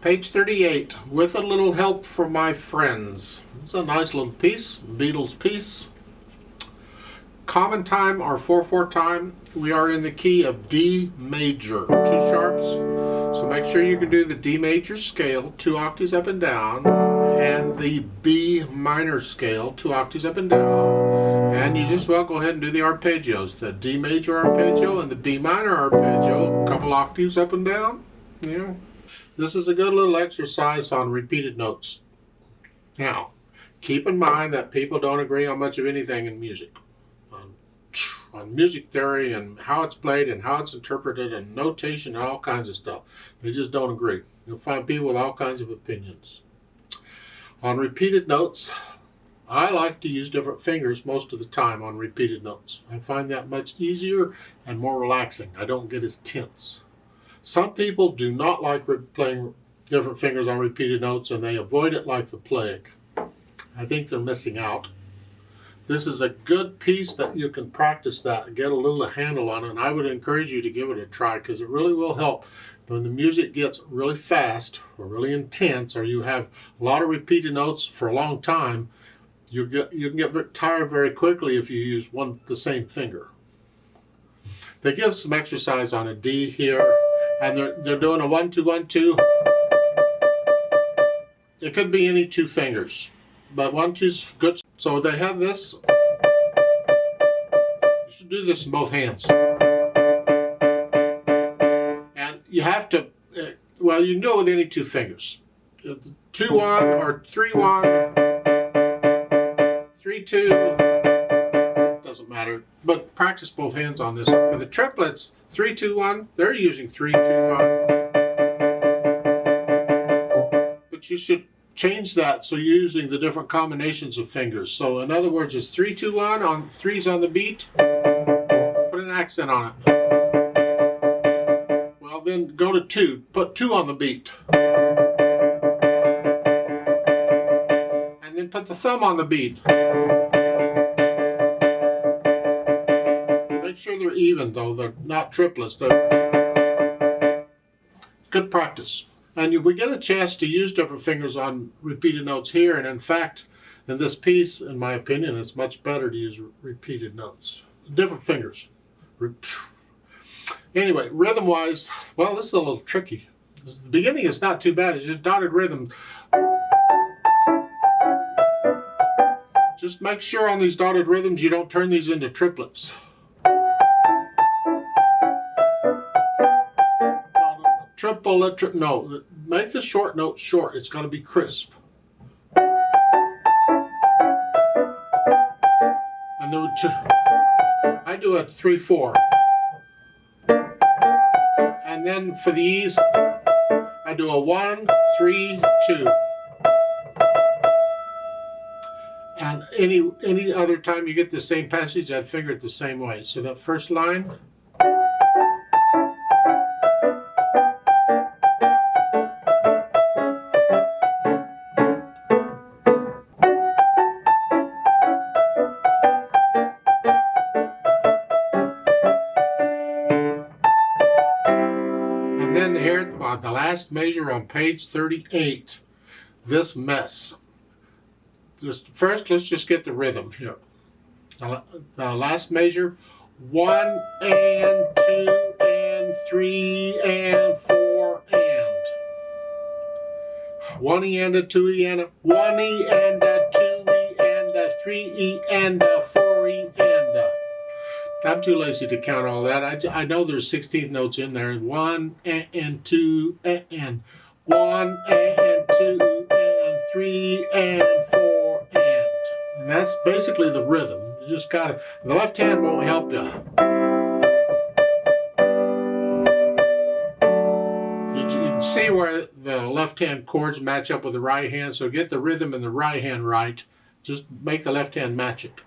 Page 38, with a little help from my friends. It's a nice little piece, Beatles piece. Common time or 4/4 time, we are in the key of D major, 2 sharps. So make sure you can do the D major scale, 2 octaves up and down, and the B minor scale, 2 octaves up and down. And you just well go ahead and do the arpeggios, the D major arpeggio and the B minor arpeggio, a couple octaves up and down. Yeah. This is a good little exercise on repeated notes. Now, keep in mind that people don't agree on much of anything in music. On music theory and how it's played and how it's interpreted and notation and all kinds of stuff. They just don't agree. You'll find people with all kinds of opinions. On repeated notes, I like to use different fingers most of the time on repeated notes. I find that much easier and more relaxing. I don't get as tense. Some people do not like playing different fingers on repeated notes and they avoid it like the plague. I think they're missing out. This is a good piece that you can practice that and get a little handle on it, and I would encourage you to give it a try because it really will help when the music gets really fast or really intense, or you have a lot of repeated notes for a long time. You can get tired very quickly if you use the same finger. They give some exercise on a D here, and they're doing a 1-2-1-2. It could be any 2 fingers, but 1-2's good. So they have this. You should do this in both hands. And you have to, well, you can do it with any 2 fingers. 2-1 or 3-1, 3-2, doesn't matter. But practice both hands on this. For the triplets, 3-2-1, they're using 3-2-1. But you should change that so you're using the different combinations of fingers. So in other words, it's 3-2-1 on 3's on the beat. Put an accent on it. Well, then go to 2. Put 2 on the beat. And then put the thumb on the beat. Make sure they're even though. They're not triplets. They're good practice. And we get a chance to use different fingers on repeated notes here. And in fact, in this piece, in my opinion, it's much better to use repeated notes. Different fingers. Anyway, rhythm-wise, well, this is a little tricky. The beginning is not too bad. It's just dotted rhythm. Just make sure on these dotted rhythms you don't turn these into triplets. Triple, no, make the short note short. It's got to be crisp. And then I do a 3-4. And then for the E's, I do a 1-3-2. And any other time you get the same passage, I'd figure it the same way. So that first line. And then here, the last measure on page 38, this mess. First, let's just get the rhythm here. The last measure, 1 and 2 and 3 and 4 and. 1E and a 2E and a 1E and a 2E and a 3E and a 4E and a. I'm too lazy to count all that. I know there's 16 notes in there. 1 and 2 and 1 and 2 and 3 and 4 and. And that's basically the rhythm. You just gotta, the left hand won't help you. You can see where the left hand chords match up with the right hand, so get the rhythm in the right hand right. Just make the left hand match it.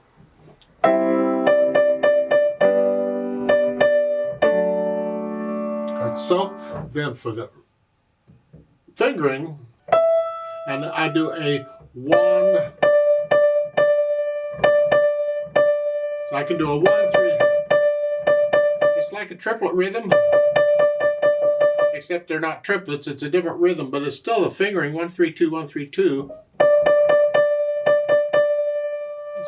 So then for the fingering, and I do a 1, so I can do a 1-3. It's like a triplet rhythm, except they're not triplets. It's a different rhythm, but it's still a fingering 1 3 2 1 3 2.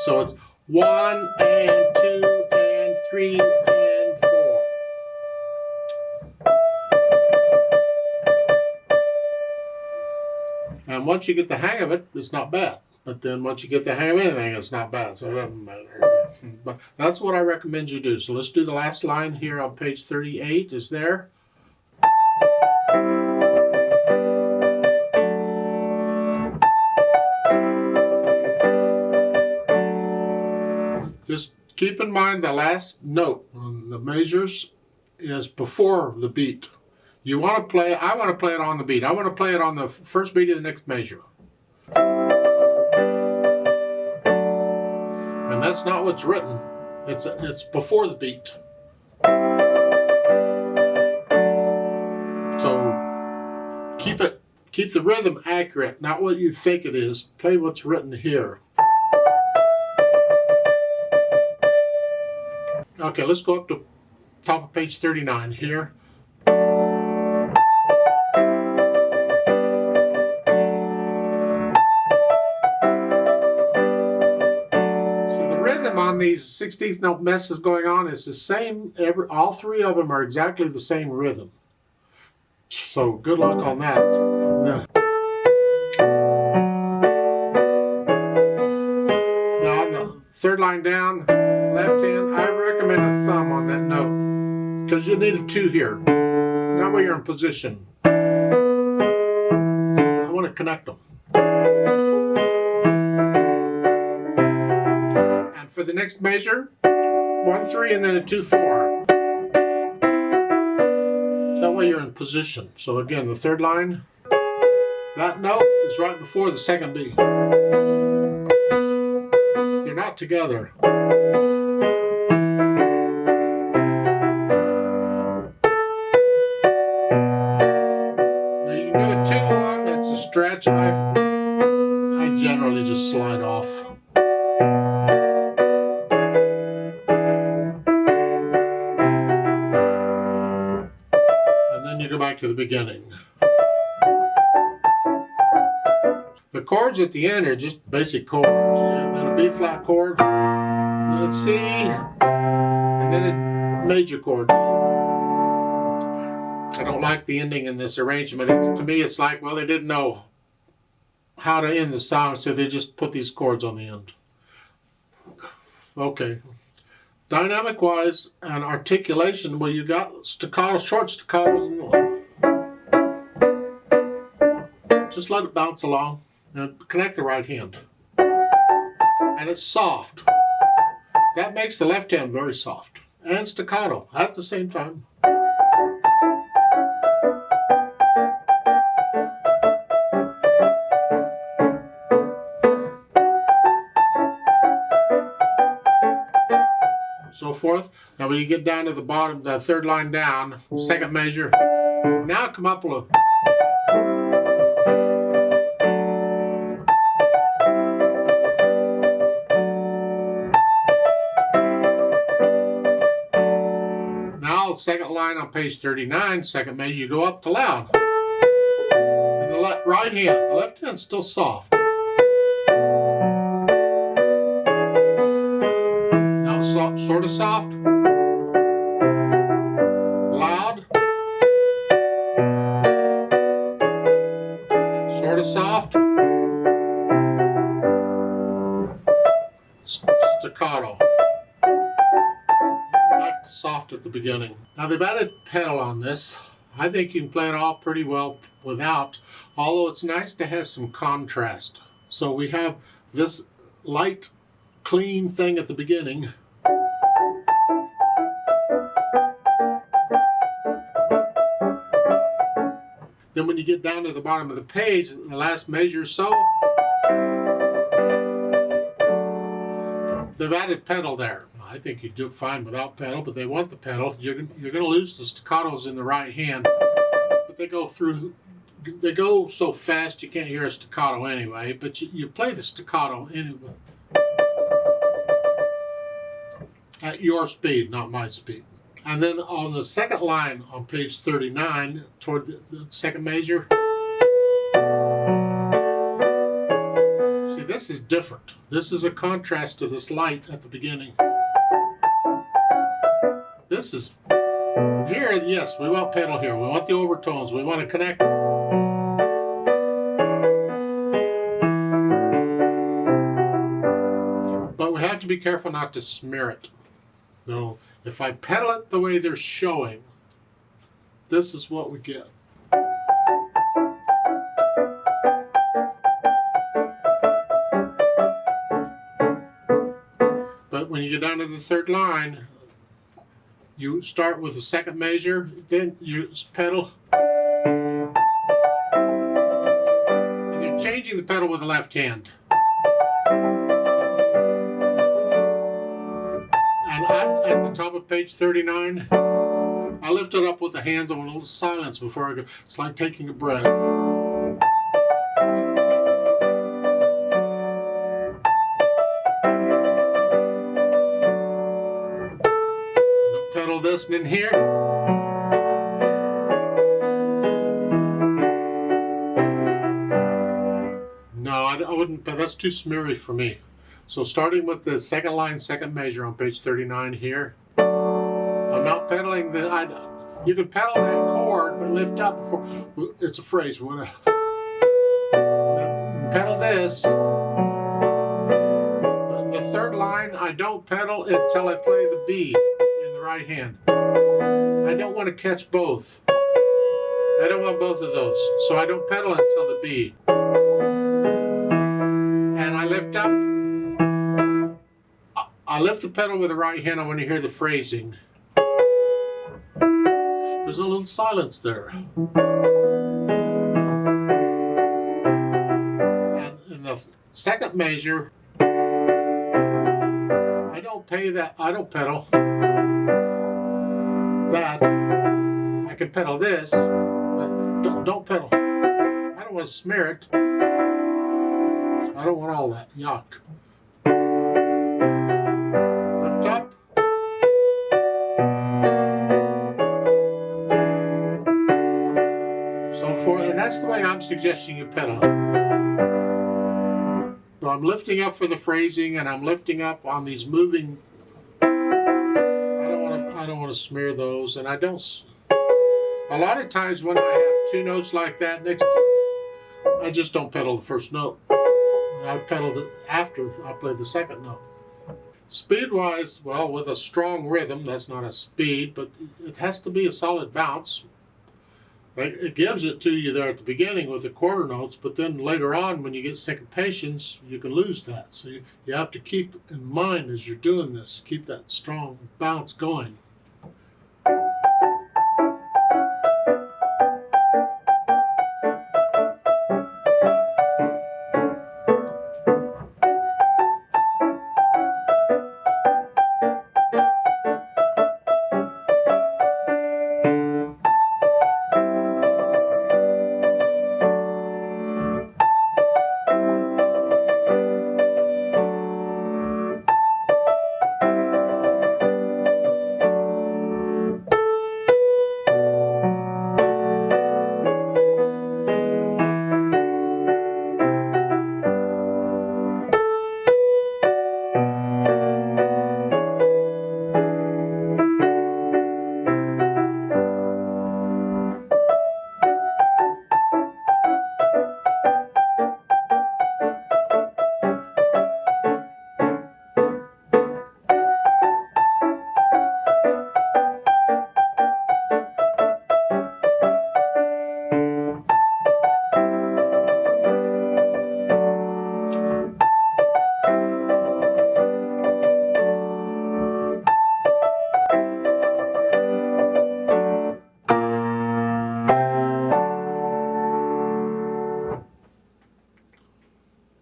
So it's 1 and 2 and 3 and 4. And once you get the hang of it, it's not bad. But then once you get the hang of anything, it's not bad. So it doesn't matter. But that's what I recommend you do. So let's do the last line here on page 38 is there. Just keep in mind the last note on the measures is before the beat. You want to play, I want to play it on the beat. I want to play it on the first beat of the next measure. And that's not what's written. It's before the beat. So keep the rhythm accurate, not what you think it is. Play what's written here. Okay, let's go up to top of page 39 here. On these 16th note messes going on is the same. All three of them are exactly the same rhythm. So good luck on that. Now on the third line down, left hand, I recommend a thumb on that note because you need a 2 here. That way you're in position. I want to connect them. For the next measure, 1 3 and then a 2 4. That way you're in position. So again, the third line, that note is right before the second beat. They're not together. Now you can do a 2 1. That's a stretch. I generally just slide off. You go back to the beginning. The chords at the end are just basic chords. And then a B flat chord, then a C, and then a major chord. I don't like the ending in this arrangement. To me, it's like, well, they didn't know how to end the song, so they just put these chords on the end. Okay. Dynamic wise and articulation, well, you got staccato, short staccatos, and just let it bounce along and connect the right hand. And it's soft. That makes the left hand very soft and staccato at the same time. So forth. Now when you get down to the bottom, the third line down, second measure, now come up a little. Now the second line on page 39, second measure, you go up to loud. And the right hand, the left hand's still soft. Sort of soft, loud, sort of soft, staccato, back to soft at the beginning. Now they've added pedal on this. I think you can play it all pretty well without, although it's nice to have some contrast. So we have this light, clean thing at the beginning. Then when you get down to the bottom of the page, the last measure so, they've added pedal there. I think you do fine without pedal, but they want the pedal. You're going to lose the staccatos in the right hand, but they go so fast you can't hear a staccato anyway, but you play the staccato anyway. At your speed, not my speed. And then on the second line on page 39, toward the second measure, see, this is different. This is a contrast to this light at the beginning. This is, here, yes, we want pedal here. We want the overtones. We want to connect. But we have to be careful not to smear it. So if I pedal it the way they're showing, this is what we get. But when you get down to the third line, you start with the second measure, then you pedal. And you're changing the pedal with the left hand. And at the top of page 39, I lift it up with the hands. I want a little silence before I go. It's like taking a breath. Pedal this and in here. No, I wouldn't, but that's too smeary for me. So starting with the second line, second measure on page 39 here, I'm not pedaling the, you can pedal that chord, but lift up before, it's a phrase, pedal this. But in the third line, I don't pedal until I play the B in the right hand. I don't want to catch both. I don't want both of those, so I don't pedal until the B. And I lift up. I lift the pedal with the right hand. I want to hear the phrasing. There's a little silence there. And in the second measure, I don't pedal that. I can pedal this, but don't pedal. I don't want to smear it. I don't want all that yuck. Lift up. And that's the way I'm suggesting you pedal. So I'm lifting up for the phrasing, and I'm lifting up on these moving. I don't want to smear those, and I don't. A lot of times when I have two notes like that next to, I just don't pedal the first note. I pedal it after I play the second note. Speed-wise, well, with a strong rhythm, that's not a speed, but it has to be a solid bounce. It gives it to you there at the beginning with the quarter notes, but then later on when you get syncopations, you can lose that. So you have to keep in mind as you're doing this, keep that strong bounce going.